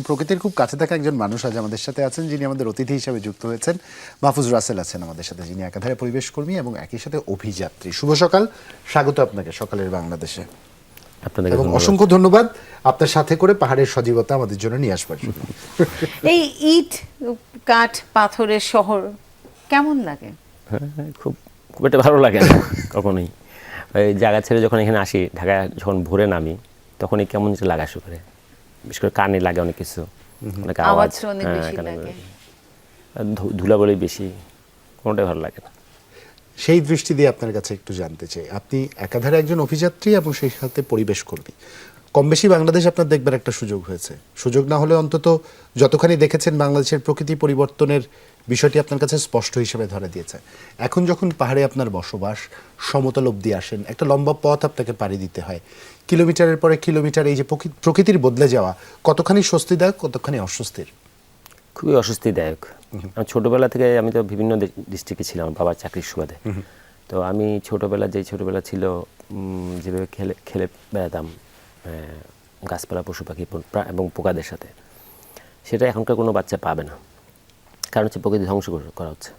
প্রকৃতির খুব কাছে থাকা একজন মানুষ আজ আমাদের সাথে আছেন, যিনি আমাদের অতিথি হিসেবে যুক্ত হয়েছেন। মাহফুজ রাসেল আছেন আমাদের সাথে, যিনি একাধারে পরিবেশ কর্মী এবং একই সাথে অভিযাত্রী। শুভ সকাল, স্বাগত আপনাকে সকালের বাংলাদেশে। এবং অসংখ্য ধন্যবাদ আপনার সাথে করে পাহাড়ের সজীবতা আমাদের জন্য নিয়ে আসবার জন্য। এই ইট কাঠ পাথরের শহর কেমন লাগে? খুব খুব একটা ভালো লাগে না কখনোই। ওই জায়গা ছেড়ে যখন এখানে আসি, ঢাকায় যখন ভোরে নামি, তখনই কেমন যেন লাগা শুরু করে। বিশেষ করে কানে লাগে অনেক কিছু, অনেক আওয়াজ, ধুলাবালি বেশি, কোনোটাই ভালো লাগে না। সেই দৃষ্টি দিয়ে আপনার কাছে একটু জানতে চাই, আপনি একাধারে একজন অভিযাত্রী এবং সেই সাথে পরিবেশ কর্মী। কম বেশি বাংলাদেশ আপনার দেখবার একটা সুযোগ হয়েছে, সুযোগ না হলে অন্তত যতখানি দেখেছেন বাংলাদেশের প্রকৃতি পরিবর্তনের বিষয়টি আপনার কাছে স্পষ্ট হিসেবে ধরে দিয়েছে। এখন যখন পাহাড়ে আপনার বসবাস, সমতল অবধি আসেন, একটা লম্বা পথ আপনাকে পাড়ি দিতে হয়, কিলোমিটারের পরে কিলোমিটার, এই যে প্রকৃতির বদলে যাওয়া কতখানি স্বস্তিদায়ক, কতখানি অস্বস্তির? খুবই অস্বস্তিদায়ক। ছোটবেলা থেকে আমি তো বিভিন্ন ডিস্ট্রিক্টে ছিলাম বাবার চাকরির সুবাদে। তো আমি ছোটবেলা ছিল, যেভাবে খেলে বেড়াতাম গাছপালা, পশু পাখি এবং পোকাদের সাথে, সেটা এখনকার কোনো বাচ্চা পাবে না। কারণ হচ্ছে প্রকৃতি ধ্বংস করা হচ্ছে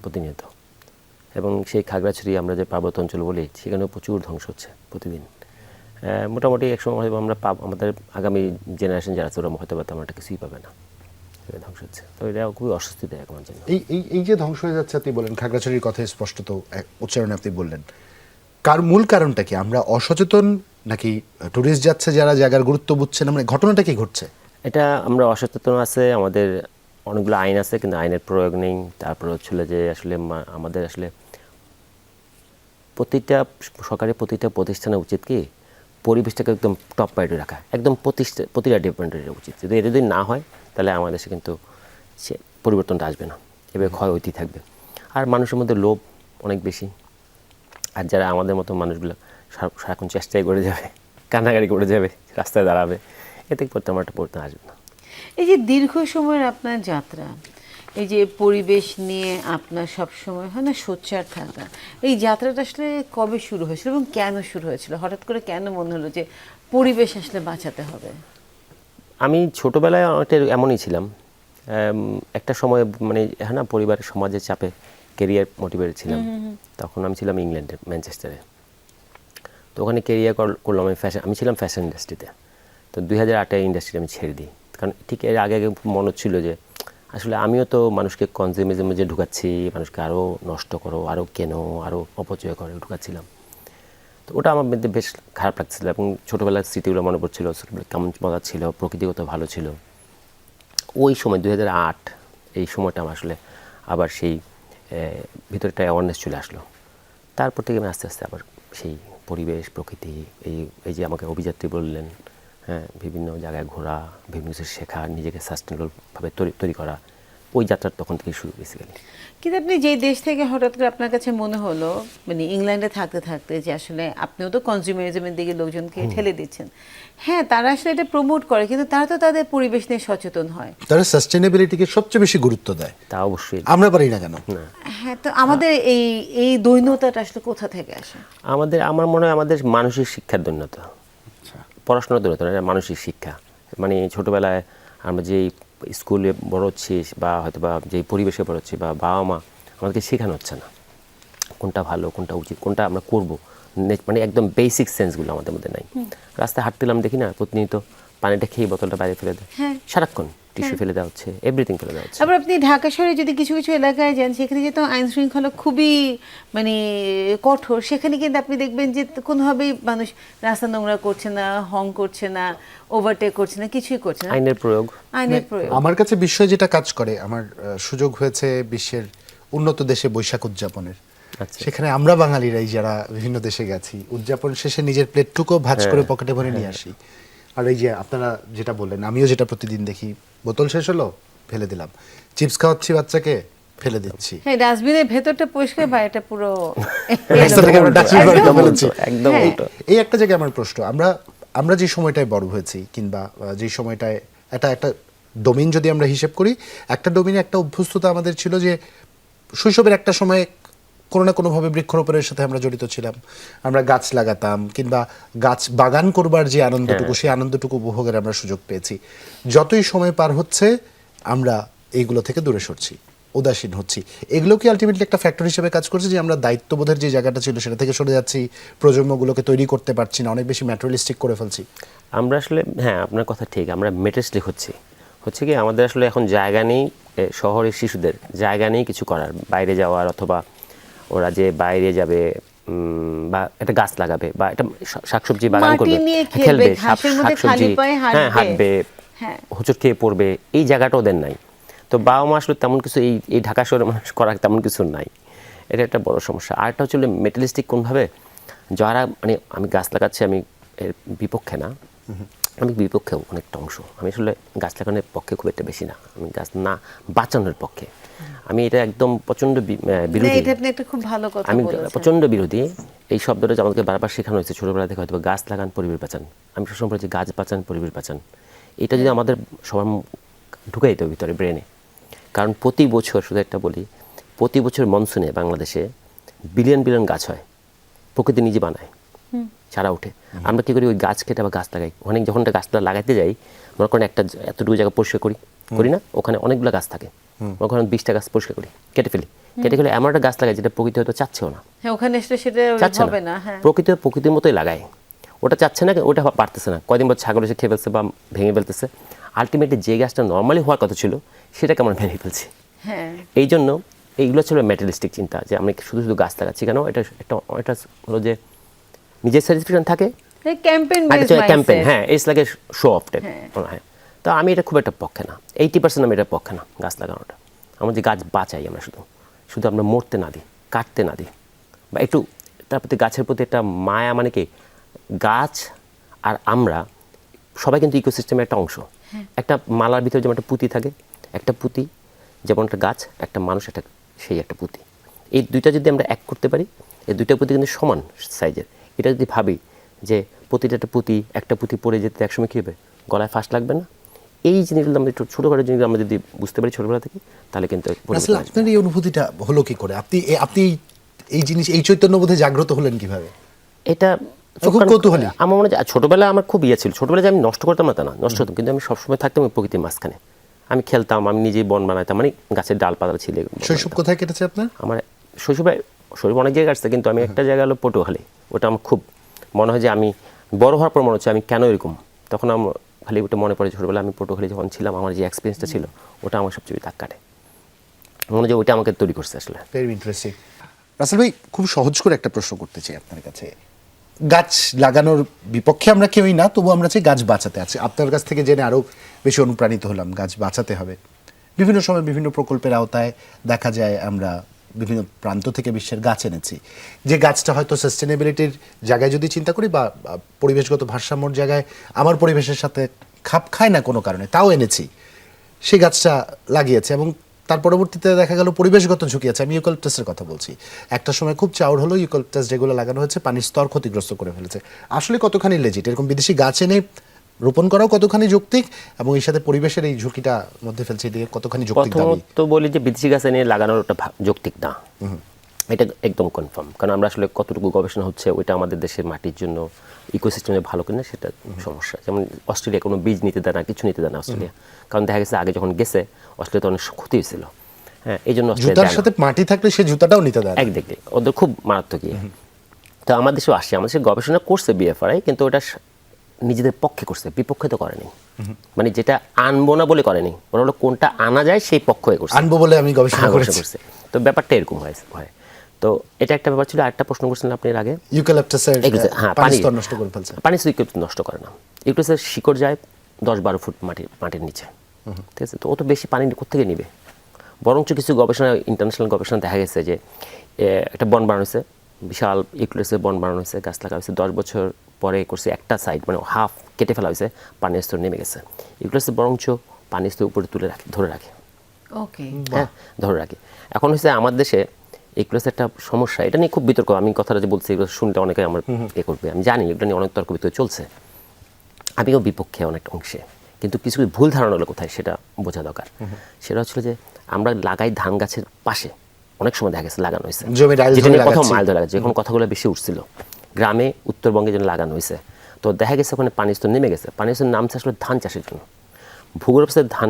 প্রতিনিয়ত। এবং সেই খাগড়াছড়ি আমরা যে পার্বত্য অঞ্চল বলি, সেখানেও প্রচুর ধ্বংস হচ্ছে প্রতিদিন। মোটামুটি একসময় হয়তো আমরা আমাদের আগামী জেনারেশন যারা আছে, ওরা হয়তো বা তেমন একটা কিছুই পাবে না, ধ্বংস হচ্ছে। তো এটা খুবই অস্বস্তিদায়ক আমার জন্য। এই যে ধ্বংস হয়ে যাচ্ছে, আপনি বলেন খাগড়াছড়ির কথা স্পষ্টত উচ্চারণে আপনি বললেন, মূল কারণটা কি? আমরা অসচেতন, নাকি টুরিস্ট যাচ্ছে যারা জায়গার গুরুত্ব বুঝছে না? মানে ঘটনাটা কি ঘটছে? এটা আমরা অসচেতন আছে, আমাদের অনেকগুলো আইন আছে কিন্তু আইনের প্রয়োগ নেই। তারপর হচ্ছিল যে আসলে আমাদের আসলে সরকারের প্রতিটা প্রতিষ্ঠানের উচিত কি পরিবেশটাকে একদম টপ প্রায়োরিটি রাখা, একদম প্রতিটা ডিপার্টমেন্টের উচিত। যদি এটা যদি না হয়, তাহলে আমাদের দেশে কিন্তু সে পরিবর্তনটা আসবে না, এভাবে ক্ষয় হইতে থাকবে। আর মানুষের মধ্যে লোভ অনেক বেশি, আর যারা আমাদের মতো মানুষগুলো সারাক্ষণ চেষ্টাই করে যাবে, কান্নাকাটি করে যাবে, রাস্তায় দাঁড়াবে, এতে তেমন একটা পরিবর্তন আসবে না। এই যে দীর্ঘ সময়ের আপনার যাত্রা, এই যে পরিবেশ নিয়ে আপনার সব সময় হয় না সোচ্চার থাকা, এই যাত্রাটা আসলে কবে শুরু হয়েছিল এবং কেন শুরু হয়েছিল? হঠাৎ করে কেন মনে হলো যে পরিবেশ আসলে বাঁচাতে হবে? আমি ছোটোবেলায় অনেকটা এমনই ছিলাম। একটা সময় মানে হ্যাঁ না, পরিবারের সমাজের চাপে কেরিয়ার মোটিভেটেড ছিলাম। তখন আমি ছিলাম ইংল্যান্ডে, ম্যানচেস্টারে। তো ওখানে কেরিয়ার করলাম আমি ছিলাম ফ্যাশন ইন্ডাস্ট্রিতে। তো 2008 ইন্ডাস্ট্রি আমি ছেড়ে দিই, কারণ ঠিক এর আগে মনে হচ্ছিল যে আসলে আমিও তো মানুষকে কনজিউমিজমে যে ঢুকাচ্ছি, মানুষকে আরও নষ্ট করো, আরও কেনো, আরও অপচয় করে ঢুকাচ্ছিলাম। তো ওটা আমার মধ্যে বেশ খারাপ লাগছিল। এবং ছোটোবেলার স্মৃতিগুলো মনে পড়ছিল, কেমন মজা ছিল, প্রকৃতিগত ভালো ছিল ওই সময় 2008। এই সময়টা আমার আসলে আবার সেই ভিতরে একটা অ্যাওয়ারনেস চলে আসলো। তারপর থেকে আমি আস্তে আস্তে আবার সেই পরিবেশ, প্রকৃতি, এই যে আমাকে অভিযাত্রী বললেন, হ্যাঁ, বিভিন্ন জায়গায় ঘোরা, বিভিন্ন কিছু শেখা, নিজেকে সাস্টেনেবলভাবে তৈরি করা, ওই যাত্রার তখন থেকে শুরু বেসিক্যালি। কিন্তু আপনি যেই দেশ থেকে হঠাৎ করে আপনার কাছে মনে হলো, মানে ইংল্যান্ডে থাকতে থাকতে, যে আসলে আপনিও তো কনজিউমারিজমের দিকে লোকজনকে ঠেলে দিচ্ছেন। হ্যাঁ, তারা আসলে এটা প্রমোট করে, কিন্তু তারা তো তাদের পরিবেশ নিয়ে সচেতন হয়, তারা সাস্টেনেবিলিটিকে সবচেয়ে বেশি গুরুত্ব দেয়। তা অবশ্যই আমরা পারি না কেন? হ্যাঁ, তো আমাদের এই দৈন্যতাটা আসলে কোথা থেকে আসে? আমার মনে হয় আমাদের মানসিক শিক্ষার দৈন্যতা, পড়াশোনার দৈন্যতা না, মানসিক শিক্ষা। মানে ছোটোবেলায় আমরা যেই স্কুলে বড় হচ্ছি, বা হয়তো বা যেই পরিবেশে বড় হচ্ছি, বা বাবা মা আমাদেরকে শেখানো হচ্ছে না কোনটা ভালো, কোনটা উচিত, কোনটা আমরা করবো। মানে একদম বেসিক সেন্সগুলো আমাদের মধ্যে নাই। রাস্তায় হাঁটতেলাম, দেখি না প্রতিনিয়ত পানিটা খেয়ে বোতলটা বাইরে ফেলে দেয়, সারাক্ষণ টিস্যু ফেলে দেওয়া হচ্ছে, এভরিথিং ফেলে দেওয়া হচ্ছে। আবার আপনি ঢাকা শহরে যদি কিছু কিছু এলাকায় যান, সেখানে যেহেতু আইন শৃঙ্খলা খুবই মানে কঠোর, সেখানে কিন্তু আপনি দেখবেন যে কোনোভাবেই মানুষ রাস্তা নোংরা করছে না, হং করছে না, ওভারটেক করছে না, কিছুই করছে না। আইনের প্রয়োগ। আমার কাছে বিস্ময় যেটা কাজ করে, আমার সুযোগ হয়েছে বিশ্বের উন্নত দেশে বৈশাখ উদযাপনের। সেখানে আমরা বাঙালিরাই যারা বিভিন্ন দেশে গেছি, উদযাপন শেষে নিজের প্লেটটুকু ভাঁজ করে পকেটে ভরে নিয়ে আসি। আর এই যে আপনারা যেটা বললেন, আমিও যেটা প্রতিদিন দেখি, বোতল শেষ হলো ফেলে দিলাম, চিপস খাওয়াচ্ছি বাচ্চাকে ফেলে দিচ্ছি, হ্যাঁ, ডাস্টবিনের ভেতরটা পরিষ্কার, বাইরেটা পুরো একদম উল্টো। এই একটা জায়গায় আমার প্রশ্ন, আমরা যে সময়টায় বড় হয়েছি, কিংবা যে সময়টায় একটা ডোমেইন যদি আমরা হিসেব করি, একটা ডোমেইনে একটা অভ্যস্ততা আমাদের ছিল যে শৈশবের একটা সময় কোনো না কোনোভাবে বৃক্ষরোপণের সাথে আমরা জড়িত ছিলাম, আমরা গাছ লাগাতাম কিংবা গাছ বাগান করবার যে আনন্দটুকু সেই আনন্দটুকু উপভোগের আমরা সুযোগ পেয়েছি। যতই সময় পার হচ্ছে আমরা এইগুলো থেকে দূরে সরছি, উদাসীন হচ্ছি। এগুলো কি আলটিমেটলি একটা ফ্যাক্টর হিসেবে কাজ করছে যে আমরা দায়িত্ববোধের যে জায়গাটা ছিল সেটা থেকে সরে যাচ্ছি, প্রজন্মগুলোকে তৈরি করতে পারছি না, অনেক বেশি ম্যাটেরিয়ালিস্টিক করে ফেলছি? আমরা আসলে, হ্যাঁ আপনার কথা ঠিক, আমরা মেটেরিয়ালিস্টিক হচ্ছে কি আমাদের আসলে এখন জায়গা নেই, শহরের শিশুদের জায়গা নেই কিছু করার, বাইরে যাওয়ার, অথবা ওরা যে বাইরে যাবে বা একটা গাছ লাগাবে বা একটা শাকসবজি বাগান মাটি করবে, নিয়ে খেলবে, খেলবে, ঘাসের মধ্যে শাকসবজি খালি পায়ে হ্যাঁ হাঁটবে, হ্যাঁ। হোঁচট খেয়ে পড়বে, এই জায়গাটা ওদের নাই। তো বাবা মা আসলে তেমন কিছু এই ঢাকা শহরে মানুষ করার তেমন কিছু নাই, এটা একটা বড় সমস্যা। আরেকটা হচ্ছে মেটেরিয়ালিস্টিক কোনভাবে, যারা মানে আমি গাছ লাগাচ্ছি, আমি এর বিপক্ষে না, আমি বিপক্ষেও অনেকটা অংশ, আমি আসলে গাছ লাগানোর পক্ষে খুব একটা বেশি না, আমি গাছ না বাঁচানোর পক্ষে, আমি এটা একদম প্রচণ্ড বিরোধী। এটা আপনি একটা খুব ভালো কথা আমি বলেছেন। প্রচণ্ড বিরোধী এই শব্দটা, যে আমাদেরকে বারবার শেখানো হয়েছে ছোটোবেলা থেকে, হয়তো গাছ লাগান পরিবেশ বাঁচান। আমি সবসময় বলেছি গাছ বাঁচান পরিবেশ বাঁচান, এটা যদি আমাদের সবার ঢুকে যেত ভিতরে ব্রেনে। কারণ প্রতি বছর, শুধু একটা বলি, প্রতি বছর মনসুনে বাংলাদেশে বিলিয়ন বিলিয়ন গাছ হয়, প্রকৃতি নিজে বানায়, চারা ওঠে। আমরা কী করি, ওই গাছ কেটে আবার গাছ লাগাই। ওখানে যখন একটা গাছটা লাগাইতে যাই, মনে করেন একটা এতটুকু জায়গা পরিষ্কার করি না, ওখানে অনেকগুলো গাছ থাকে, ওখানে 20টা গাছ পরিষ্কার করি, কেটে ফেলি, কেটে ফেলে এমন একটা গাছ লাগাই যেটা প্রকৃতি হয়তো চাচ্ছেও না, হ্যাঁ, ওখানে এসে সেটা চাচ্ছে হবে না। হ্যাঁ, প্রকৃতির মতোই লাগায়, ওটা চাচ্ছে না, ওটা পারতেছে না, কয়দিন পর ছাগল এসে খেয়ে ফেলছে বা ভেঙে ফেলতেছে। আলটিমেটলি যে গাছটা নর্মালি হওয়ার কথা ছিল সেটাকে আমরা ভেঙে ফেলছি। হ্যাঁ, এই জন্য এইগুলো ছিল ম্যাটেরিয়ালিস্টিক চিন্তা, যে আমি শুধু শুধু গাছ লাগাচ্ছি কেন, এটা হলো যে নিজের স্যাটিসফ্যাকশন থাকে, ক্যাম্পেইন ক্যাম্পেইন, হ্যাঁ it's like a show off type. হ্যাঁ, তো আমি এটা খুব একটা পক্ষে না, 80% আমি এটার পক্ষে না গাছ লাগানোটা। আমরা যে গাছ বাঁচাই, আমরা শুধু আমরা মরতে না দিই, কাটতে না দিই, বা একটু তার প্রতি গাছের প্রতি একটা মায়া, মানে কি গাছ আর আমরা সবাই কিন্তু ইকোসিস্টেমের একটা অংশ। একটা মালার ভিতরে যেমন একটা পুঁতি থাকে, একটা পুঁতি যেমন একটা গাছ, একটা মানুষ, একটা সেই একটা পুঁতি, এই দুইটা যদি আমরা এক করতে পারি, এই দুইটা পুঁতি কিন্তু সমান সাইজের। এটা যদি ভাবি যে প্রতিটা একটা পুঁতি পড়ে যেতে একসময় কী হবে, গলায় ফাঁস লাগবে না, এই জিনিসগুলো আমরা একটু ছোটোখাটো জিনিসগুলো আমরা যদি বুঝতে পারি ছোটোবেলা থেকে, তাহলে কিন্তু আসলে আপনার এই অনুভূতিটা হলো কি করে? আপনি এই চৈতন্যবোধে জাগ্রত হলেন কিভাবে? এটা খুব কৌতূহলী। আমার মনে হয় ছোটোবেলায় আমার খুব ছিল, ছোটোবেলায় যে আমি নষ্ট করতাম না তা না, নষ্ট হতাম, কিন্তু আমি সবসময় থাকতাম ওই প্রকৃতির মাঝখানে, আমি খেলতাম, আমি নিজেই বন বানাইতাম, মানে গাছের ডালপালা ছিল। শৈশব কোথায় কেটেছে আপনার? আমার শৈশব অনেক জায়গায় আসছে, কিন্তু আমি একটা জায়গা হলো পটুয়াখালী, ওটা আমার খুব মনে হয় যে আমি বড় হওয়ার পর মনে হচ্ছে আমি কেন এরকম, তখন আমার খালি ওটা মনে পড়ে ছোটোবেলা আমি পটুয়াখালী যখন ছিলাম, আমার যে এক্সপিরিয়েন্সটা ছিল ওটা আমার সবচেয়ে দাগ কাটে, মনে হয় যে ওইটা আমাকে তৈরি করছে আসলে। Very interesting. রাসেল ভাই, খুব সহজ করে একটা প্রশ্ন করতে চাই আপনার কাছে। গাছ লাগানোর বিপক্ষে আমরা কেউই না, তবু আমরা চাই গাছ বাঁচাতে। আছে আপনার কাছ থেকে জেনে আরও বেশি অনুপ্রাণিত হলাম, গাছ বাঁচাতে হবে। বিভিন্ন সময় বিভিন্ন প্রকল্পের আওতায় দেখা যায় আমরা বিভিন্ন প্রান্ত থেকে বিশ্বের গাছ এনেছি, যে গাছটা হয়তো সাস্টেনেবিলিটির জায়গায় যদি চিন্তা করি বা পরিবেশগত ভারসাম্যর জায়গায় আমার পরিবেশের সাথে খাপ খায় না কোনো কারণে, তাও এনেছি, সেই গাছটা লাগিয়েছে এবং তার পরবর্তীতে দেখা গেল পরিবেশগত ঝুঁকি আছে। আমি ইউক্যালিপটাসের কথা বলছি। একটা সময় খুব চাউর হলো, ইউক্যালিপটাস যেগুলো লাগানো হয়েছে পানির স্তর ক্ষতিগ্রস্ত করে ফেলেছে। আসলে কতখানি লেজিট এরকম বিদেশি গাছ এনে রোপণ করাও কতখানি যৌক্তিক, এবং এর সাথে পরিবেশের এই ঝুঁকিটা মধ্যে ফেলছে দিয়ে কতখানি যৌক্তিক দাবি? প্রথমত বলি যে বিদেশি গাছ এনে লাগানোর ওটা যৌক্তিক না, এটা একদম কনফার্ম। কারণ আমরা আসলে কতটুকু গবেষণা হচ্ছে ওইটা আমাদের দেশের মাটির জন্য, ইকোসিস্টেমে ভালো কিনা সেটা সমস্যা। যেমন অস্ট্রেলিয়া কোনো বীজ নিতে দেয় না, কিছু নিতে দেয় না অস্ট্রেলিয়া, কারণ দেখা গেছে আগে যখন গেছে অস্ট্রেলিয়াতে অনেক ক্ষতি হয়েছিল। হ্যাঁ, এই জন্য জুতার সাথে মাটি থাকলে সে জুতাটাও নিতে দেয় একদিকে, ওদের খুব মারাত্মক ইয়ে। তো আমাদের দেশেও আসছে, আমাদের দেশে গবেষণা করছে বিএফআরআই, কিন্তু ওটা নিজেদের পক্ষে করছে, বিপক্ষে তো করেনি। মানে যেটা আনবো না বলে করেনি, ওরা হলো কোনটা আনা যায় সেই পক্ষ হয়ে করছে, আনবো বলে আমি গবেষণা করেছি। তো ব্যাপারটা এরকম হয়। তো এটা একটা ব্যাপার ছিল। আরেকটা প্রশ্ন করছিলেন আপনি এর আগে, ইউক্যালিপটাসের পানির স্তর নষ্ট করে ফেলছে। পানি ইউক্যালিপটাস নষ্ট করে না, ইউক্যালিপটাসের শিকড় যায় 10-12 ফুট মাটির নিচে, ঠিক আছে? তো ও তো বেশি পানি কোত্থেকে নিবে? বরঞ্চ কিছু গবেষণা, ইন্টারন্যাশনাল গবেষণা দেখা গেছে যে একটা বন বানানো হয়েছে, বিশাল ইউক্যালিপটাসের বন বানানো হয়েছে, গাছ লাগা হয়েছে, 10 বছর পরে করছে একটা সাইড মানে হাফ কেটে ফেলা হয়েছে, পানির স্তর নেমে গেছে। ইউক্যালিপটাস বরঞ্চ পানির স্তর উপরে ধরে রাখে। ওকে, হ্যাঁ, ধরে রাখে। এখন হচ্ছে আমার দেশে ইউক্যালিপটাসের একটা সমস্যা, এটা নিয়ে খুব বিতর্ক। আমি কথাটা যে বলছি এগুলো শুনলে অনেকে আমার করবে, আমি জানি এগুলো নিয়ে অনেক তর্ক বিতর্ক চলছে, আমিও বিপক্ষে অনেক অংশে, কিন্তু কিছু ভুল ধারণা হলো কোথায় সেটা বোঝা দরকার। সেটা হচ্ছিল যে আমরা লাগাই ধান গাছের পাশে, অনেক সময় দেখা গেছে লাগানো হয়েছে, জমি ডাল যেটা ধরে নিয়ে কথা লাগাচ্ছি। মাইল ধরে লাগাচ্ছে, যখন কথাগুলো বেশি উঠছিল গ্রামে উত্তরবঙ্গে যেন লাগানো হয়েছে। তো দেখা গেছে ওখানে পানির স্তর নেমে গেছে, পানির স্তর নামছে আসলে ধান চাষের জন্য। ভূগর্ভস্থ ধান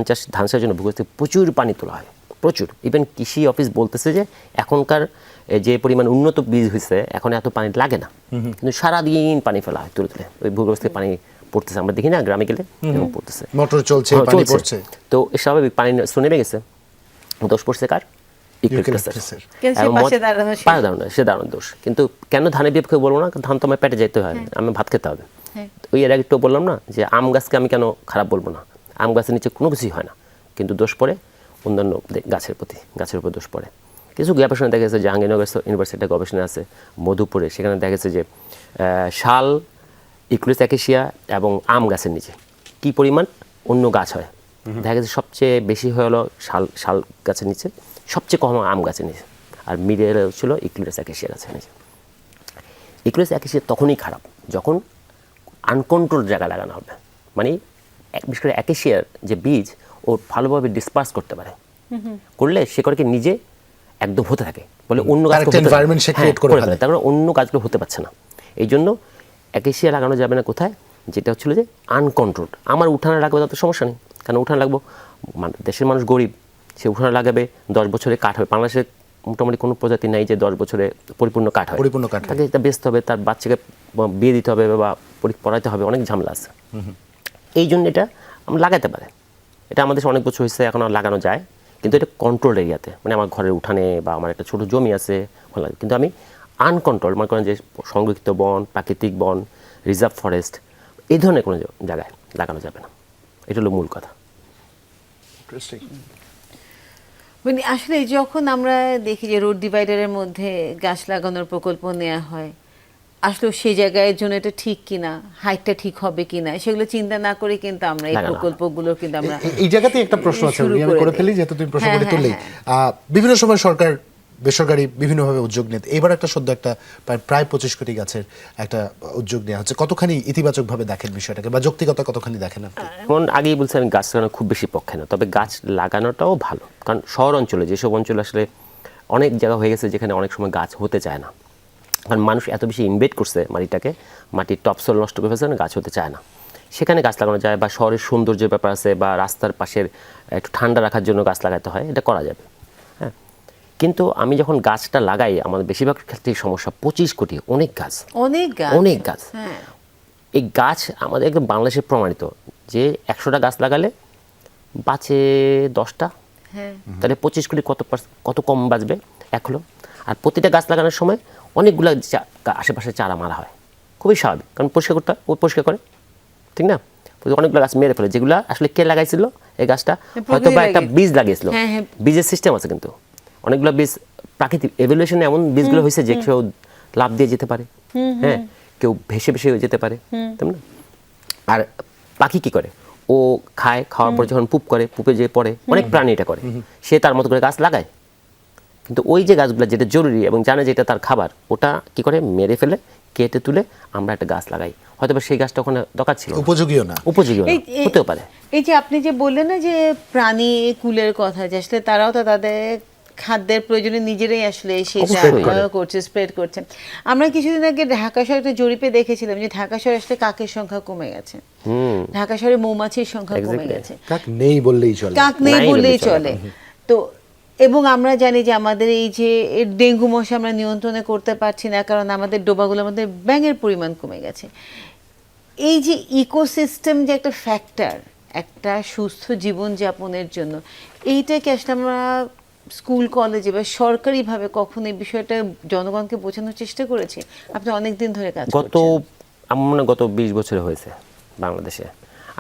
চাষের জন্য ভূগর্ভস্থ প্রচুর পানি তোলা হয়, প্রচুর। ইভেন কৃষি অফিস বলতেছে যে এখনকার যে পরিমাণ উন্নত বীজ হয়েছে এখন এত পানি লাগে না, কিন্তু সারাদিন পানি ফেলা হয় তুলে তুলে, ওই ভূগর্ভস্থ পানি পড়তেছে, আমরা দেখি না গ্রামে গেলে এরকম পড়তেছে, মোটর চলছে, হ্যাঁ, পানি পড়ছে। তো স্বাভাবিক পানি স্তর নেমে গেছে, দোষ পড়ছে কার? ইউক্যালিপটাসের। কিন্তু সে এবং পাশে দাঁড়ানো ছিল। পাশে দাঁড়ানো, সে দাঁড়ানোর দোষ। কিন্তু কেন ধানের বিপক্ষে বলবো না? ধান তো আমার পেটে যেতে হয়, আমি ভাত খেতে হবে। হ্যাঁ। ওই এর আগে একটু বললাম না যে আম গাছকে আমি কেন খারাপ বলবো না, আম গাছের নিচে কোনো কিছুই হয় না, কিন্তু দোষ পড়ে অন্যান্য গাছের প্রতি, গাছের উপর দোষ পড়ে। কিছু গবেষণা দেখা গেছে, জাহাঙ্গীরনগর ইউনিভার্সিটির গবেষণা আছে মধুপুরে, সেখানে দেখা গেছে যে শাল, ইউক্যালিপটাস অ্যাকেসিয়া এবং আম গাছের নিচে কী পরিমাণ অন্য গাছ হয়। দেখা গেছে সবচেয়ে বেশি হলো শাল গাছের নিচে, সবচেয়ে কম আম গাছের নিচে, আর মিডিয়ারে ছিল ইউক্যালিপটাস অ্যাকেসিয়া গাছের নিচে। ইউক্যালিপটাস অ্যাকেসিয়া তখনই খারাপ যখন আনকন্ট্রোল জায়গা লাগানো হবে, মানে বিশেষ করে অ্যাকেসিয়ার যে বীজ ও ভালোভাবে ডিসপার্স করতে পারে, করলে সে করে কি নিজে একদম হতে থাকে, বলে অন্য গাছ একটা environment সে create করে ফেলে। তারপরে অন্য গাছগুলো হতে পারছে না। এই জন্য অ্যাকেসিয়া লাগানো যাবে না কোথায়, যেটা হচ্ছিল যে আনকন্ট্রোলড। আমার উঠানে লাগাবে তাতে সমস্যা নেই, কারণ উঠানে লাগবো, দেশের মানুষ গরিব, সে উঠানে লাগাবে, 10 বছরে কাঠ হবে। বাংলাদেশে মোটামুটি কোনো প্রজাতি নাই যে 10 বছরে পরিপূর্ণ কাঠ হয়, পরিপূর্ণ কাঠ হয়। তাকে এটা বেচতে হবে, তার বাচ্চাকে বিয়ে দিতে হবে বা পড়াইতে হবে, অনেক ঝামেলা আছে। এই জন্য এটা আমরা লাগাতে পারে, এটা আমাদের দেশে অনেক বছর হয়েছে, এখন আর লাগানো যায়, কিন্তু এটা কন্ট্রোল এরিয়াতে, মানে আমার ঘরের উঠানে বা আমার একটা ছোটো জমি আছে ওখানে লাগে। কিন্তু আমি আনকন্ট্রোল, মনে করেন যে সংরক্ষিত বন, প্রাকৃতিক বন, রিজার্ভ ফরেস্ট, এই ধরনের কোনো জায়গায় লাগানো যাবে না। এটা হলো মূল কথা। মানে আসলে যখন আমরা দেখি যে রোড ডিভাইডারের মধ্যে গাছ লাগানোর প্রকল্প নেওয়া হয়, আসলে সেই জায়গার জন্য এটা ঠিক কিনা, হাইটটা ঠিক হবে কিনা, সেগুলো চিন্তা না করে কিন্তু আমরা এই লাগানো হয়। প্রকল্পগুলো কিন্তু আমরা এই জায়গাতেই একটা প্রশ্ন আছে, শুরু আমি করে দিই। ফেলি যেহেতু তুমি প্রশ্ন হ্যাঁ, করে হ্যাঁ, তুললেই। হ্যাঁ। বিভিন্ন সময় সরকার বেসরকারি বিভিন্নভাবে উদ্যোগ নিতে, এবার একটা সদ্য একটা প্রায় 25 কোটি গাছের একটা উদ্যোগ নেওয়া হচ্ছে, কতখানি ইতিবাচকভাবে দেখেন বিষয়টাকে, বা যৌক্তিকতা কতখানি দেখেন আপনি? যেমন আগেই বলছি আমি গাছ লাগানো খুব বেশি পক্ষে না, তবে গাছ লাগানোটাও ভালো, কারণ শহর অঞ্চলে যেসব অঞ্চলে আসলে অনেক জায়গা হয়ে গেছে যেখানে অনেক সময় গাছ হতে চায় না, কারণ মানুষ এত বেশি ইনভেস্ট করছে মাটিটাকে, মাটির টপসল নষ্ট করে ফেলছে, গাছ হতে চায় না, সেখানে গাছ লাগানো যায়। বা শহরের সৌন্দর্যের ব্যাপার আছে, বা রাস্তার পাশের একটু ঠান্ডা রাখার জন্য গাছ লাগাতে হয়, এটা করা যাবে। হ্যাঁ, কিন্তু আমি যখন গাছটা লাগাই, আমাদের বেশিরভাগ ক্ষেত্রেই সমস্যা 25 কোটি, অনেক গাছ, অনেক গাছ, অনেক গাছ। হ্যাঁ। এই গাছ আমাদের একদম বাংলাদেশে প্রমাণিত যে 100টা গাছ লাগালে বাঁচে 10টা, হ্যাঁ। তাহলে 25 কোটি কত কম বাঁচবে 1 হলো। আর প্রতিটা গাছ লাগানোর সময় অনেকগুলো আশেপাশে চারা মারা হয়, খুবই স্বাভাবিক, কারণ পরিষ্কার করতে ও পরিষ্কার করে, ঠিক না? অনেকগুলো গাছ মেরে ফেলে, যেগুলো আসলে কে লাগাইছিল এই গাছটা, হয়তো বা একটা বীজ লাগিয়েছিল, হ্যাঁ, হ্যাঁ। বীজের সিস্টেম আছে, কিন্তু অনেকগুলো বীজ প্রাকৃতিক এভলিউশনে এমন বীজগুলো হয়েছে যে কেউ লাভ দিয়ে যেতে পারে, হ্যাঁ, কেউ ভেসে ভেসে যেতে পারে, তাই না? আর পাখি কি করে, ও খায়, খাওয়ার পর যখন পুপ করে, পুপে যে পড়ে, অনেক প্রাণী এটা করে, সে তার মতো করে গাছ লাগায়, কিন্তু ওই যে গাছগুলো যেটা জরুরি এবং জানে যে এটা তার খাবার, ওটা কি করে মেরে ফেলে, কেটে তুলে আমরা একটা গাছ লাগাই, হয়তো বা সেই গাছটা ওখানে দরকার ছিল, উপযোগীও না। উপযোগী হতেও পারে। এই যে আপনি যে বললেন না যে প্রাণী কুলের কথা, যে আসলে তারাও তো তাদের খাদ্যের প্রয়োজনে নিজেরাই আসলে সেটা অবশ্যই। করছে, স্প্রেড করছে। আমরা কিছুদিন আগে ঢাকা শহরে একটা জরিপে দেখেছিলাম যে ঢাকা শহরে আসলে কাকের সংখ্যা কমে গেছে, ঢাকা শহরে মৌমাছির সংখ্যা কমে Exactly. গেছে, কাক নেই বললেই চলে। কাক নেই নাই বললেই বললেই চলে। তো এবং আমরা জানি যে আমাদের এই যে ডেঙ্গু মশা আমরা নিয়ন্ত্রণে করতে পারছি না, কারণ আমাদের ডোবাগুলোর মধ্যে ব্যাঙের পরিমাণ কমে গেছে। এই যে ইকোসিস্টেম যে একটা ফ্যাক্টর একটা সুস্থ জীবনযাপনের জন্য, এইটাকে আসলে আমরা স্কুল কলেজে বা সরকারিভাবে কখন এই বিষয়টা জনগণকে বোঝানোর চেষ্টা করেছি? আপনি অনেক দিন ধরে কাজ গত করছেন। আমার মনে হয় গত 20 বছরে হয়েছে বাংলাদেশে,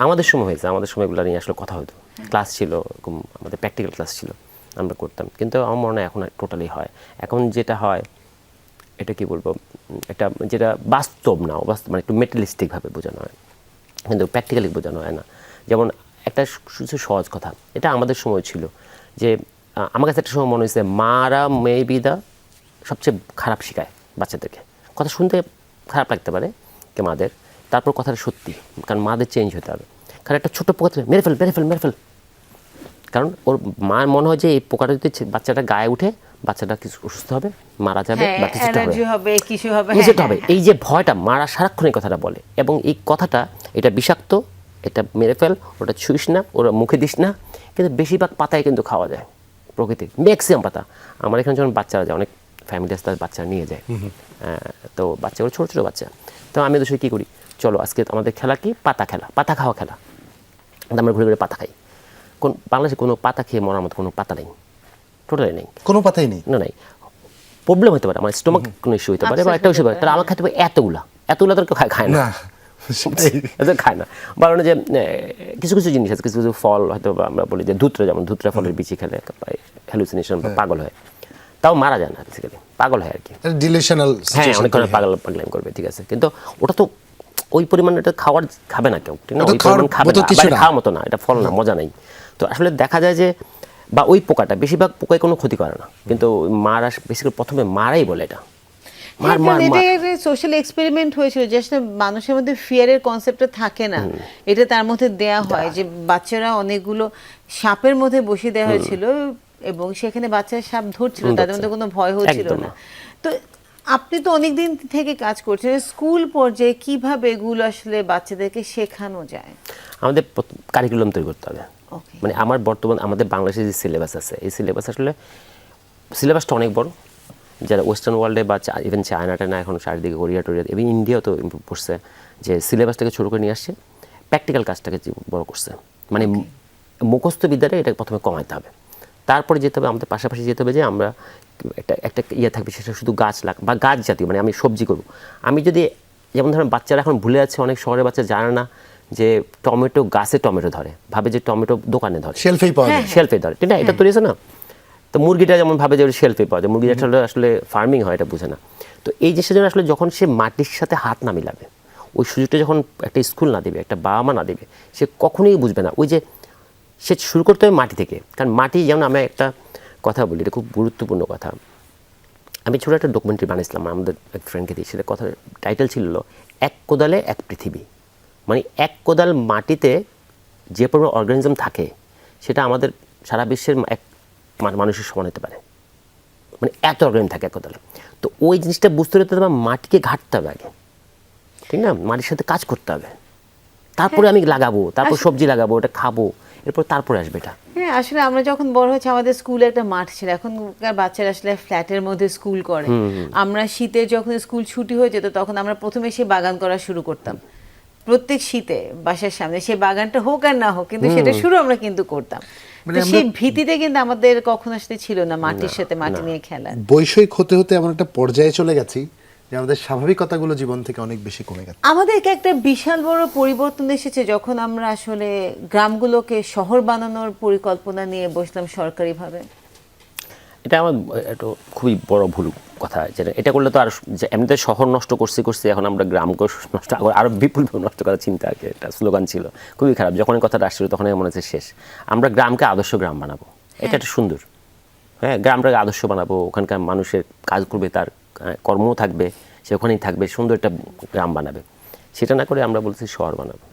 আমাদের সময় হয়েছে, আমাদের সময় এগুলো নিয়ে আসলে কথা হতো, ক্লাস ছিল, এরকম আমাদের প্র্যাকটিক্যাল ক্লাস ছিল, আমরা করতাম, কিন্তু আমার মনে হয় এখন টোটালি হয়। এখন যেটা হয় এটা কি বলবো, এটা যেটা বাস্তব না, অবাস্তব, মানে একটু মেটেরিয়ালিস্টিকভাবে বোঝানো হয়, কিন্তু প্র্যাকটিক্যালি বোঝানো হয় না। যেমন একটা কিছু সহজ কথা, এটা আমাদের সময় ছিল যে আমার কাছে একটা সময় মনে হয়েছে মারা মেবিদা সবচেয়ে খারাপ শেখায় বাচ্চাদেরকে, কথা শুনতে খারাপ লাগতে পারে কে মাদের, তারপর কথাটা সত্যি, কারণ মাদের চেঞ্জ হতে হবে, কারণ একটা ছোটো পোকা মেরে ফেল মেরে ফেল মেরে ফেল, কারণ ওর মার মনে হয় যে এই পোকাটা যদি বাচ্চাটা গায়ে উঠে বাচ্চাটা কিছু অসুস্থ হবে, মারা যাবে বা কিছুটা হবে, অ্যালার্জি হবে, কিছু হবে, কিছুটা হবে। এই যে ভয়টা, মারা সারাক্ষণ এই কথাটা বলে, এবং এই কথাটা এটা বিষাক্ত, এটা মেরে ফেল, ওটা ছুঁইস না, ওরা মুখে দিস না। কিন্তু বেশিরভাগ পাতায় কিন্তু খাওয়া যায়, প্রকৃতির ম্যাক্সিমাম পাতা। আমার এখানে যখন বাচ্চারা যায়, অনেক ফ্যামিলি আছে তাদের বাচ্চারা নিয়ে যায়, তো বাচ্চাগুলো ছোটো ছোটো বাচ্চা, তো আমি ওদের সাথে কী করি, চলো আজকে আমাদের খেলা কি, পাতা খেলা, পাতা খাওয়া খেলা। আমরা ঘুরে ঘুরে পাতা খাই। বাংলাদেশে কোনো পাতা খেয়ে মরার মতো কোনো পাতা নেই, টোটালি নেই, কোনো পাতাই নেই। না নাই। প্রবলেম হতে পারে, আমার স্টোমাক কোনো ইস্যু হতে পারে বা একটা ইস্যু হতে পারে, তারা আমার খেতে পারে এতগুলা তো কেউ খায় না, এদের খায় না। কারণ যে কিছু কিছু জিনিস আছে, কিছু কিছু ফল হয়তো আমরা বলি যে ধুত্রা, যেমন ধুত্রা ফলের বিচি খেলে হ্যালুসিনেশন বা পাগল হয়, তাও মারা যায় না বেসিক্যালি, পাগল হয় আর কি। ডিলিশনাল, হ্যাঁ, অনেক ধরনের পাগলাম করবে, ঠিক আছে, কিন্তু ওটা তো ওই পরিমাণে এটা খাবে না কেউ, ঠিক না, ওই পরিমাণ খাবে না, খাওয়ার মতো না, এটা ফল না, মজা নেই। তো আসলে দেখা যায় যে, বা ওই পোকাটা, বেশিরভাগ পোকায় কোনো ক্ষতি করে না, কিন্তু মারা বেসিক্যালি প্রথমে মারাই বলে এটা। সোশ্যাল এক্সপেরিমেন্ট হয়েছিল, যে আসলে মানুষের মধ্যে ফিয়ারের কনসেপ্টটা থাকে না, এটা তার মধ্যে দেয়া হয়, যে বাচ্চারা অনেকগুলো সাপের মধ্যে বসিয়ে দেওয়া হয়েছিল, এবং সেখানে বাচ্চারা সাপ ধরছিল, তাদের মধ্যে কোনো ভয় হচ্ছিল না। তো আপনি তো অনেকদিন থেকে কাজ করছেন স্কুল পর্যায়ে, কিভাবে এগুলো আসলে বাচ্চাদেরকে শেখানো যায়? আমাদের কারিকুলাম তৈরি করতে হবে। মানে আমাদের বাংলাদেশের যে সিলেবাস আছে, এই সিলেবাস আসলে সিলেবাসটা অনেক বড়, যারা ওয়েস্টার্ন ওয়ার্ল্ডে বা ইভেন চায়নাটা না, এখন চারিদিকে কোরিয়া টোরিয়া এবং ইন্ডিয়াও তো ইমপ্রুভ করছে, যে সিলেবাসটাকে ছোটো করে নিয়ে আসছে, প্র্যাকটিক্যাল কাজটাকে বড় করছে। মানে মুখস্থ বিদ্যাটা এটা প্রথমে কমাইতে হবে, তারপরে যেতে হবে আমাদের পাশাপাশি যেতে হবে যে আমরা একটা ইয়ে থাকবে, সেটা শুধু গাছ বা গাছ জাতীয়, মানে আমি সবজি করব। আমি যদি, যেমন ধরেন বাচ্চারা এখন ভুলে যাচ্ছে, অনেক শহরের বাচ্চা জানে না যে টমেটো গাছে টমেটো ধরে, ভাবে যে টমেটো দোকানে ধরে, শেলফে ধরে, ঠিক না, এটা তৈরি আছে না। তো মুরগিটা যেমন ভাবে যে ওটা শেলফে পাওয়া যায়, মুরগিটা আসলে ফার্মিং হয়, এটা বুঝে না। তো এই জিনিসটা জন্য আসলে যখন সে মাটির সাথে হাত না মিলাবে, ওই সুযোগটা যখন একটা স্কুল না দেবে, একটা বাবা মা না দেবে, সে কখনোই বুঝবে না। ওই যে সে শুরু করতে হবে মাটি থেকে, কারণ মাটি, যেমন আমরা একটা কথা বলি, এটা খুব গুরুত্বপূর্ণ কথা। আমি ছোটো একটা ডকুমেন্টারি বানিয়েছিলাম আমাদের এক ফ্রেন্ডকে দিয়ে, সেটা কথা টাইটেল ছিল এক কোদালে এক পৃথিবী। মানে এক কোদাল মাটিতে যে পরিমাণ অর্গানিজম থাকে, সেটা আমাদের সারা বিশ্বের মানুষের সমান হতে পারে, মানে এত অর্গানিজম থাকে এক কোদালে। তো ওই জিনিসটা বুঝতে হলে তোমার মাটিকে ঘাঁটতে হবে আগে, ঠিক না, মাটির সাথে কাজ করতে হবে, তারপরে আমি লাগাবো, তারপর সবজি লাগাবো, ওটা খাবো, এরপর তারপরে আসবে এটা। হ্যাঁ, আসলে আমরা যখন বড় হয়েছি, আমাদের স্কুলে একটা মাঠ ছিল, এখনকার বাচ্চারা আসলে ফ্ল্যাটের মধ্যে স্কুল করে। আমরা শীতে যখন স্কুল ছুটি হয়ে যেত, তখন আমরা প্রথমে সে বাগান করা শুরু করতাম, প্রত্যেক শীতে বাসার সামনে, সে বাগানটা হোক আর না হোক, কিন্তু সেটা শুরু আমরা কিন্তু করতাম। সেই ভীতিতে কিন্তু আমাদের কখনো আসলে ছিল না মাটির সাথে মাটি নিয়ে খেলা। বৈষয়িক হতে হতে এমন একটা পর্যায়ে চলে গেছি যে আমাদের স্বাভাবিকতাগুলো জীবন থেকে অনেক বেশি কমে গেছে। আমাদেরকে একটা বিশাল বড় পরিবর্তন এসেছে যখন আমরা আসলে গ্রামগুলোকে শহর বানানোর পরিকল্পনা নিয়ে বসলাম সরকারিভাবে। এটা আমার একটু খুবই বড় ভুল কথা, যেটা এটা করলে তো আর এমনিতে শহর নষ্ট করছি, এখন আমরা গ্রামকে নষ্ট, আরও বিপুলভাবে নষ্ট করার চিন্তা আর কি, একটা স্লোগান ছিল, খুবই খারাপ। যখন এই কথাটা আসছিল তখন মনে হচ্ছে শেষ। আমরা গ্রামকে আদর্শ গ্রাম বানাবো, এটা একটা সুন্দর, হ্যাঁ, গ্রামটাকে আদর্শ বানাবো, ওখানকার মানুষের কাজ করবে, তার কর্মও থাকবে, সে ওখানেই থাকবে, সুন্দর একটা গ্রাম বানাবে। সেটা না করে আমরা বলছি শহর বানাবো,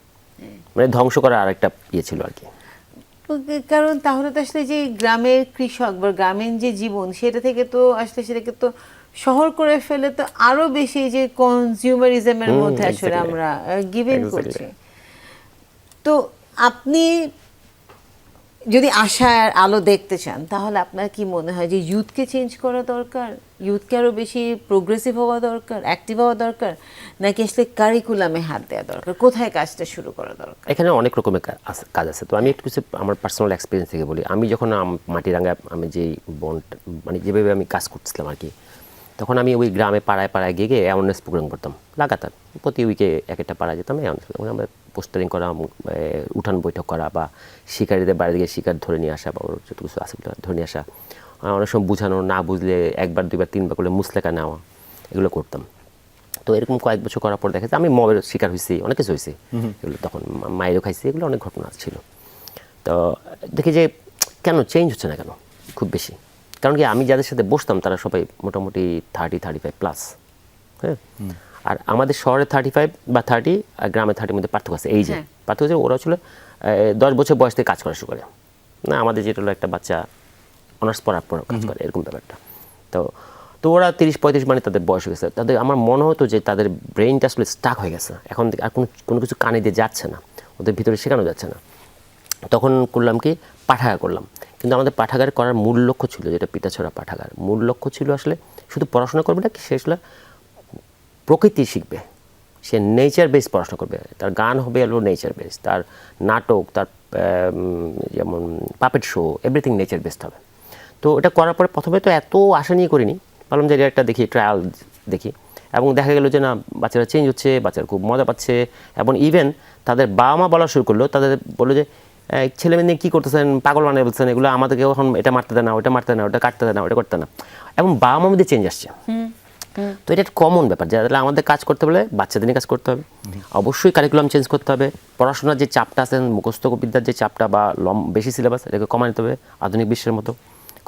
মানে ধ্বংস করার আর একটা ইয়ে ছিল আর কি। কারণ তাহলে তো আসলে যে গ্রামের কৃষক বা গ্রামীণ যে জীবন, সেটা থেকে তো আসলে সেটাকে তো শহর করে ফেলে, তো আরো বেশি যে কনজিউমারিজমের মধ্যে আসলে আমরা গিভেন করছি। তো আপনি যদি আশার আলো দেখতে চান, তাহলে আপনার কি মনে হয় যে ইউথকে চেঞ্জ করা দরকার, ইউথকে আরো বেশি প্রোগ্রেসিভ হওয়া দরকার, অ্যাক্টিভ হওয়া দরকার, নাকি আসলে কারিকুলামে হাত দেওয়া দরকার? কোথায় কাজটা শুরু করা দরকার? এখানে অনেক রকমের কাজ আছে। তো আমি একটু কিছু আমার পার্সোনাল এক্সপিরিয়েন্স থেকে বলি। আমি যখন মাটিরাঙ্গা, আমি যেই মানে যেভাবে আমি কাজ করছিলাম আর কি, তখন আমি ওই গ্রামে পাড়ায় পাড়ায় গিয়ে অ্যাওয়ারনেস প্রোগ্রাম করতাম লাগাতার, প্রতি উইকে এক একটা পাড়ায় যেতাম, আমরা পোস্টারিং করা, উঠান বৈঠক করা, বা শিকারীদের বাইরে গিয়ে শিকার ধরে নিয়ে আসা, বা ওর যত কিছু আছে ধরে নিয়ে আসা, অনেক সময় বুঝানো, না বুঝলে একবার দুইবার তিনবার করলে মুসলেকা নেওয়া, এগুলো করতাম। তো এরকম কয়েক বছর করার পর দেখা যায় আমি মবের শিকার হয়েছি, অনেক কিছু হয়েছে, এগুলো তখন মায়েরও খাইছি, এগুলো অনেক ঘটনা ছিল। তো দেখি যে কেন চেঞ্জ হচ্ছে না কেন খুব বেশি, কারণ কি আমি যাদের সাথে বসতাম তারা সবাই মোটামুটি 30-35+, হ্যাঁ, আর আমাদের শহরে 35 বা 30 আর গ্রামে 30 মধ্যে পার্থক্য আছে। এই যে পার্থক্য আছে, ওরা ছিল 10 বছর বয়স থেকে কাজ করা শুরু করে, না আমাদের যেটা হলো একটা বাচ্চা অনার্স পড়ার পর কাজ করে এরকম ব্যাপারটা। তো তো ওরা 30-35 মানে তাদের বয়স হয়ে গেছে, তাদের আমার মনে হতো যে তাদের ব্রেইনটা আসলে স্টাক হয়ে গেছে, এখন আর কোনো কিছু কানে দিয়ে যাচ্ছে না, ওদের ভিতরে শেখানো যাচ্ছে না। তখন করলাম কি পাঠাগার করলাম, কিন্তু আমাদের পাঠাগার করার মূল লক্ষ্য ছিল, যেটা পিতাছড়া পাঠাগার, মূল লক্ষ্য ছিল আসলে শুধু পড়াশোনা করবে না, সে আসলে প্রকৃতি শিখবে, সে নেচার বেস পড়াশোনা করবে, তার গান হবে হলো নেচার বেস, তার নাটক, তার যেমন puppet show, everything nature based হবে। তো এটা করার পরে প্রথমে তো এত আশা নিয়ে করিনি, ভাবলাম যে একটা দেখি ট্রায়াল দেখি, এবং দেখা গেলো যে না বাচ্চারা চেঞ্জ হচ্ছে, বাচ্চারা খুব মজা পাচ্ছে, এবং ইভেন তাদের বাবা মা বলা শুরু করলো, তাদের বললো যে ছেলে মেয়ে কী করতেছেন, পাগল বানিয়ে বলছেন, এগুলো আমাদেরকে এখন এটা মারতে দেয় না, ওটা মারতে দেয় না, ওটা কাটতে দেয় না, ওটা করতে না, এবং বাবা মার মধ্যে চেঞ্জ আসছে। তো এটা একটা কমন ব্যাপার, যারা আমাদের কাজ করতে বলে বাচ্চাদের নিয়ে কাজ করতে হবে, অবশ্যই কারিকুলাম চেঞ্জ করতে হবে, পড়াশোনার যে চাপটা আছে, মুখস্থ বিদ্যার যে চাপটা বা বেশি সিলেবাস, এটাকে কমায় নিতে হবে, আধুনিক বিশ্বের মতো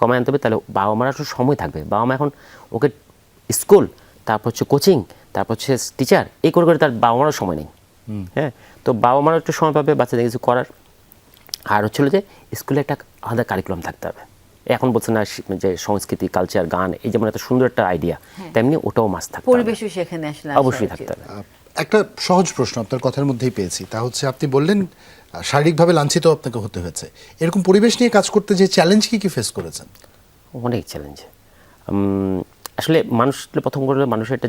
কমায় আনতে হবে, তাহলে বাবা মার একটু সময় থাকবে। বাবা মা এখন ওকে স্কুল, তারপর হচ্ছে কোচিং, তারপর হচ্ছে টিচার, এই করে করে তার বাবা মারও সময় নেই। হ্যাঁ, তো বাবা মারও একটু সময় পাবে বাচ্চাদের কিছু করার। আর হচ্ছিল যে স্কুলে একটা আলাদা কারিকুলাম থাকতে হবে। এখন বলছে না যে সংস্কৃতি, কালচার, গান, এই যেমন এত সুন্দর একটা আইডিয়া, তেমনি ওটাও মাস্ট থাকতে হবে, পরিবেশও সেখানে আসলে অবশ্যই থাকতে হবে। একটা সহজ প্রশ্ন আপনার কথার মধ্যেই পেয়েছি, তা হচ্ছে আপনি বললেন শারীরিকভাবে লাঞ্ছিত আপনাকে হতে হয়েছে, এরকম পরিবেশ নিয়ে কাজ করতে যে চ্যালেঞ্জ কি ফেস করেছেন? অনেক চ্যালেঞ্জ। আসলে মানুষ প্রথম করে মানুষের একটা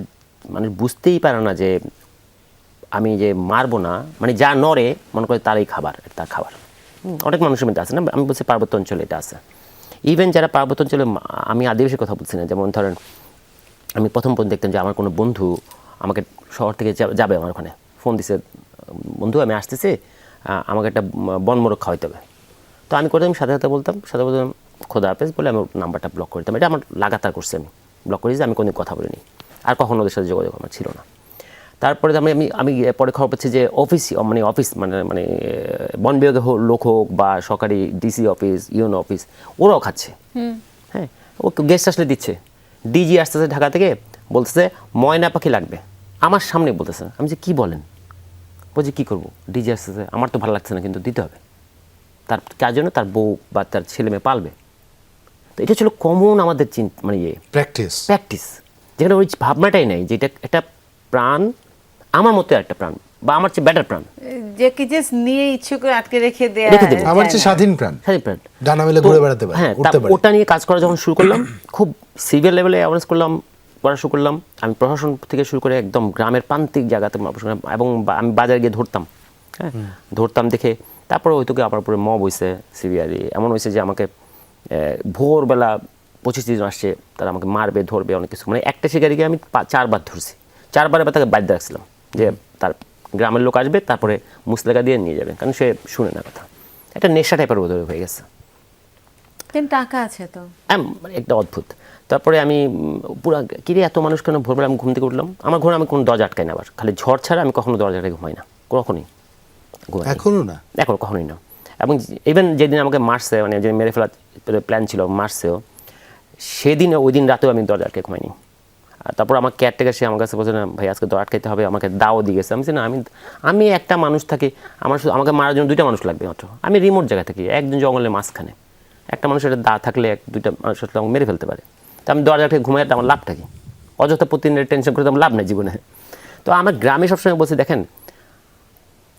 মানুষ বুঝতেই পারে না যে আমি যে মারবো না, মানে যা নড়ে মনে করে তারই খাবার, তার খাবার। অনেক মানুষের মধ্যে আছে না, আমি বলছি পার্বত্য অঞ্চলে এটা আছে। ইভেন যারা পার্বত্য অঞ্চলে, আমি আদিবাসী কথা বলছি না, যেমন ধরেন আমি প্রথম দেখতাম যে আমার কোনো বন্ধু আমাকে শহর থেকে যাবে, আমার ওখানে ফোন দিছে, বন্ধু আমি আসতেছি, আমাকে একটা বনমোরগ খাওয়াইতে হবে। তো আমি করতাম সাথে সাথে বলতাম খোদা হাফেজ বলে আমি নাম্বারটা ব্লক করে দিতাম। এটা আমার লাগাতার করছে, আমি ব্লক করেছি, আমি কোনো কথা বলিনি, আর কখনো ওদের সাথে যোগাযোগ আমার ছিল না। তারপরে আমি পরে খবর পাচ্ছি যে অফিস মানে বন বিভাগের লোক হোক বা সরকারি ডিসি অফিস, ইউএন অফিস, ওরাও খাচ্ছে। হ্যাঁ, ও গেস্ট আসলে দিচ্ছে, ডিজি আসতেছে ঢাকা থেকে, বলতেছে ময়না পাখি লাগবে, আমার সামনে বলতেছে। আমি যে কী বলেন, বলছি কী করবো, ডিজি আসতেছে, আমার তো ভালো লাগছে না, কিন্তু দিতে হবে, তার কার জন্য, তার বউ বা তার ছেলে মেয়ে পালবে। তো এটা ছিল কমন আমাদের মানে প্র্যাকটিস, যেখানে ওই ভাবনাটাই নেই যে এটা একটা প্রাণ, আমার মতো একটা প্রাণ বা আমার চেয়ে বেটার প্রাণ, যে কি জাস্ট নিয়ে ইচ্ছে করে আটকে রেখে দেয়া, আমার চেয়ে স্বাধীন প্রাণ, ডানা মেলে ঘুরে বেড়াতে পারে। হ্যাঁ, ওটা নিয়ে কাজ করা যখন শুরু করলাম, খুব সিভিয়ার লেভেলে অ্যাওয়ারনেস করলাম, পড়া শুরু করলাম। আমি প্রশাসন থেকে শুরু করে একদম গ্রামের প্রান্তিক জায়গাতে, এবং আমি বাজারে গিয়ে ধরতাম, হ্যাঁ ধরতাম দেখে, তারপরে ওই তোকে আবার পরে মব হয়েছে সিভিয়ারি, এমন হয়েছে যে আমাকে ভোরবেলা 25 জন আসছে, তারা আমাকে মারবে, ধরবে, অনেক কিছু, মানে একটা শিকারিকে আমি 4বার ধরছি, 4বারে তাকে বাধ্য রাখছিলাম যে তার গ্রামের লোক আসবে, তারপরে মুসলেকা দিয়ে নিয়ে যাবে, কারণ সে শুনে না কথা, একটা নেশা টাইপের বোধ হয়ে গেছে। কিন্তু টাকা আছে তো, মানে একটা অদ্ভুত। তারপরে আমি পুরো কিরে এত মানুষ কেন, ভোরবেলা আমি ঘুম থেকে উঠলাম, আমার ঘরে আমি কোনো দরজা আটকাই না, আবার খালি ঝড় ছাড়া আমি কখনো দরজা আটকে ঘুমাই না, কখনোই এখনো না, এখন কখনোই না। এবং ইভেন যেদিন আমাকে মারছে, মানে যে মেরে ফেলার প্ল্যান ছিল, মারছেও সেদিন, ওই দিন রাতেও আমি দরজা আটকে ঘুমাইনি। তারপর আমার কেয়ারটেকার সে আমার কাছে বলছে, না ভাই আজকে দরজা আটকাইতে হবে, আমাকে দাও দিয়ে গেছে। আমি না, আমি একটা মানুষ থাকি, আমাকে মারার জন্য 2টা মানুষ লাগবে মাত্র, আমি রিমোট জায়গা থাকি, একজন জঙ্গলের মাঝখানে, একটা মানুষের দা থাকলে 2টা মানুষ আসলে আমাকে মেরে ফেলতে পারে। তো আমি দরজা আটকে ঘুমাই, আমার লাভটা কি, অযথা প্রতিদিনের টেনশন করে আমার লাভ নেই জীবনে। তো আমার গ্রামে সবসময় বলছি, দেখেন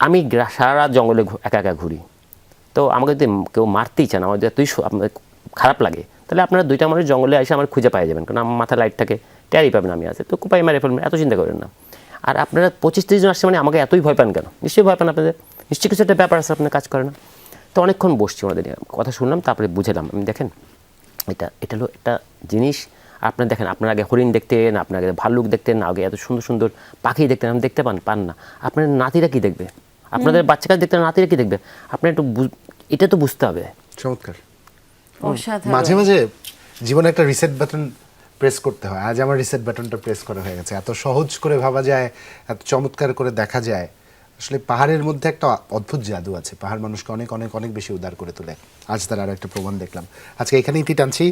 আমি সারা রাত জঙ্গলে একা একা ঘুরি, তো আমাকে যদি কেউ মারতেই চান, আমার যদি আপনার খারাপ লাগে, তাহলে আপনারা 2টা মানুষ জঙ্গলে এসে আমার খুঁজে পাই যাবেন, কারণ আমার মাথায় লাইট থাকে, টেরই পাবেন আমি আছে, তো কোপাই মেরে ফেলবেন, এত চিন্তা করেন না। আর আপনারা 25-30 জন আসছে মানে আমাকে এতই ভয় পান কেন? নিশ্চয়ই ভয় পান, আপনাদের নিশ্চয়ই কিছু একটা ব্যাপার আছে, আপনার কাজ করে না। তো অনেকক্ষণ বসছি ওনাদের কথা শুনলাম, তারপরে বুঝলাম, আমি দেখেন এটা হলো একটা জিনিস, আপনার দেখেন, আপনার আগে হরিণ দেখতেন, আপনার আগে ভাল্লুক দেখতেন, আগে এত সুন্দর সুন্দর পাখি দেখতেন, আমি দেখতে পান না, আপনার নাতিরা কি দেখবে, আপনাদের বাচ্চা কাজ দেখতে নাতিরা কি দেখবে, আপনার একটু এটা তো বুঝতে হবে। চমৎকার। অসাধারণ। মাঝে মাঝে জীবনে একটা রিসেট বাটন প্রেস করতে হয়, আজ আমার রিসেট বাটনটা প্রেস করা হয়ে গেছে। এত সহজ করে ভাবা যায়, এত চমৎকার করে দেখা যায়, আসলে পাহাড়ের মধ্যে একটা অদ্ভুত জাদু আছে, পাহাড় মানুষকে অনেক অনেক অনেক বেশি উদার করে তোলে। আজ তার আর একটা প্রমাণ দেখলাম। আজকে এখানেই টানছি।